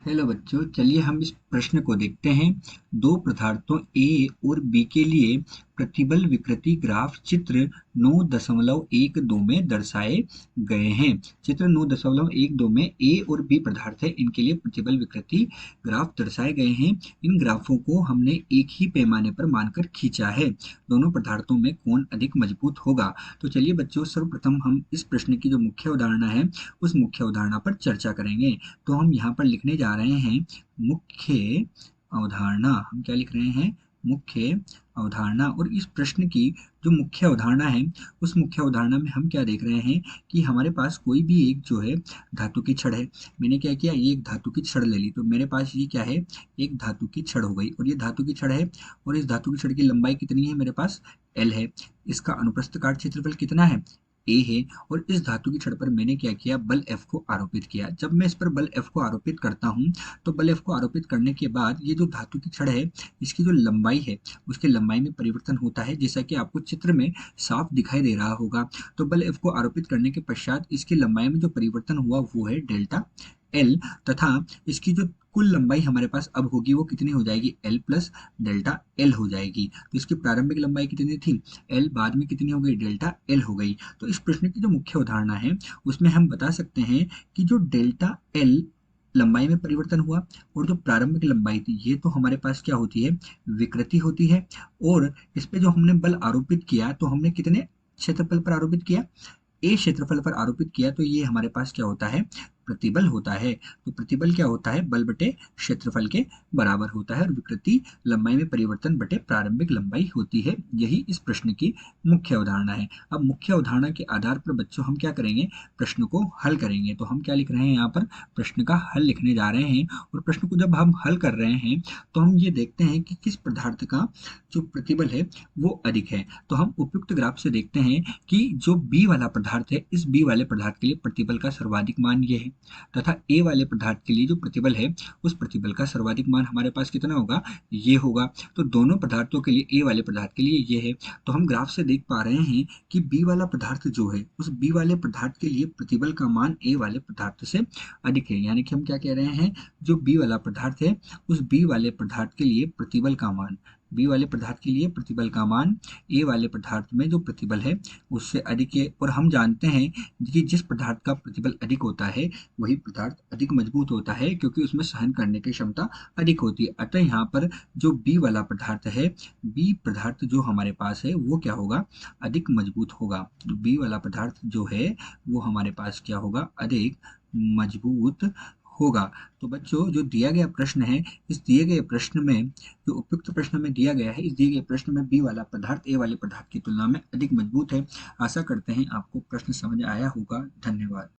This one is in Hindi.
हेलो बच्चों, चलिए हम इस प्रश्न को देखते हैं। दो पदार्थों ए और बी के लिए प्रतिबल विकृति ग्राफ चित्र 9.12 में दर्शाए गए हैं। चित्र 9.12 में ए और बी पदार्थ है, इनके लिए प्रतिबल विकृति ग्राफ दर्शाए गए हैं। इन ग्राफों को हमने एक ही पैमाने पर मानकर खींचा है। दोनों पदार्थों में कौन अधिक मजबूत होगा। तो चलिए बच्चों, सर्वप्रथम हम इस प्रश्न की जो मुख्य अवधारणा है उस मुख्य अवधारणा पर चर्चा करेंगे। तो हम यहाँ पर लिखने जा रहे हैं मुख्य अवधारणा। हम क्या लिख रहे हैं? मुख्य अवधारणा। और इस प्रश्न की जो मुख्य अवधारणा है उस मुख्य अवधारणा में हम क्या देख रहे हैं कि हमारे पास कोई भी एक जो है धातु की छड़ है। मैंने क्या किया, ये एक धातु की छड़ ले ली, तो मेरे पास ये क्या है, एक धातु की छड़ हो गई। और ये धातु की छड़ है और इस धातु की छड़ की लंबाई कितनी है, मेरे पास एल है। इसका अनुप्रस्थ काट क्षेत्रफल कितना है, ए है। और इस धातु की छड़ पर मैंने क्या किया, बल F को आरोपित किया। जब मैं इस पर बल F को आरोपित करता हूं तो बल F को आरोपित करने के बाद ये जो धातु की छड़ है इसकी जो लंबाई है उसकी लंबाई में परिवर्तन होता है, जैसा कि आपको चित्र में साफ दिखाई दे रहा होगा। तो बल F को आरोपित करने के पश्चात इसकी लंबाई में जो परिवर्तन हुआ वो है डेल्टा एल, तथा इसकी जो कुल लंबाई हमारे पास अब होगी वो कितनी हो जाएगी, एल प्लस डेल्टा एल हो जाएगी। तो इसकी प्रारंभिक लंबाई कितनी थी, एल, बाद में कितनी हो गई, डेल्टा एल हो गई। तो इस प्रश्न की जो मुख्य अवधारणा है उसमें हम बता सकते हैं कि जो डेल्टा एल लंबाई में परिवर्तन हुआ और जो प्रारंभिक लंबाई थी ये तो हमारे पास क्या होती है, विकृति होती है। और इस पे जो हमने बल आरोपित किया तो हमने कितने क्षेत्रफल पर आरोपित किया, ए क्षेत्रफल पर आरोपित किया, तो ये हमारे पास क्या होता है, प्रतिबल होता है। तो प्रतिबल क्या होता है, बल बटे क्षेत्रफल के बराबर होता है। और विकृति लंबाई में परिवर्तन बटे प्रारंभिक लंबाई होती है। यही इस प्रश्न की मुख्य अवधारणा है। अब मुख्य अवधारणा के आधार पर बच्चों हम क्या करेंगे, प्रश्न को हल करेंगे। तो हम क्या लिख रहे हैं, यहाँ पर प्रश्न का हल लिखने जा रहे हैं। और प्रश्न को जब हम हल कर रहे हैं तो हम ये देखते हैं कि किस पदार्थ का जो प्रतिबल है वो अधिक है। तो हम उपयुक्त ग्राफ से देखते हैं कि जो बी वाला पदार्थ है इस बी वाले पदार्थ के लिए प्रतिबल का सर्वाधिक मान ये है, तथा ए वाले पदार्थ के लिए जो प्रतिबल है उस प्रतिबल का सर्वाधिक मान हमारे पास कितना होगा, ये होगा। तो दोनों पदार्थों के लिए, ए वाले पदार्थ के लिए ये है। तो हम ग्राफ से देख पा रहे हैं कि बी वाला पदार्थ जो है उस बी वाले पदार्थ के लिए प्रतिबल का मान ए वाले पदार्थ से अधिक है। यानी कि हम क्या कह रहे हैं, जो बी वाला पदार्थ है उस बी वाले पदार्थ के लिए प्रतिबल का मान, बी वाले पदार्थ के लिए प्रतिबल का मान ए वाले पदार्थ में जो प्रतिबल है उससे अधिक है। और हम जानते हैं कि जिस पदार्थ का प्रतिबल अधिक होता है वही पदार्थ अधिक मजबूत होता है, क्योंकि उसमें सहन करने की क्षमता अधिक होती है। अतः यहाँ पर जो बी वाला पदार्थ है, बी पदार्थ जो हमारे पास है वो क्या होगा, अधिक मजबूत होगा। तो बी वाला पदार्थ जो है वो हमारे पास क्या होगा, अधिक मजबूत होगा। तो बच्चों, जो दिया गया प्रश्न है, इस दिए गए प्रश्न में, जो उपयुक्त प्रश्न में दिया गया है, इस दिए गए प्रश्न में बी वाला पदार्थ ए वाले पदार्थ की तुलना में अधिक मजबूत है। आशा करते हैं आपको प्रश्न समझ आया होगा। धन्यवाद।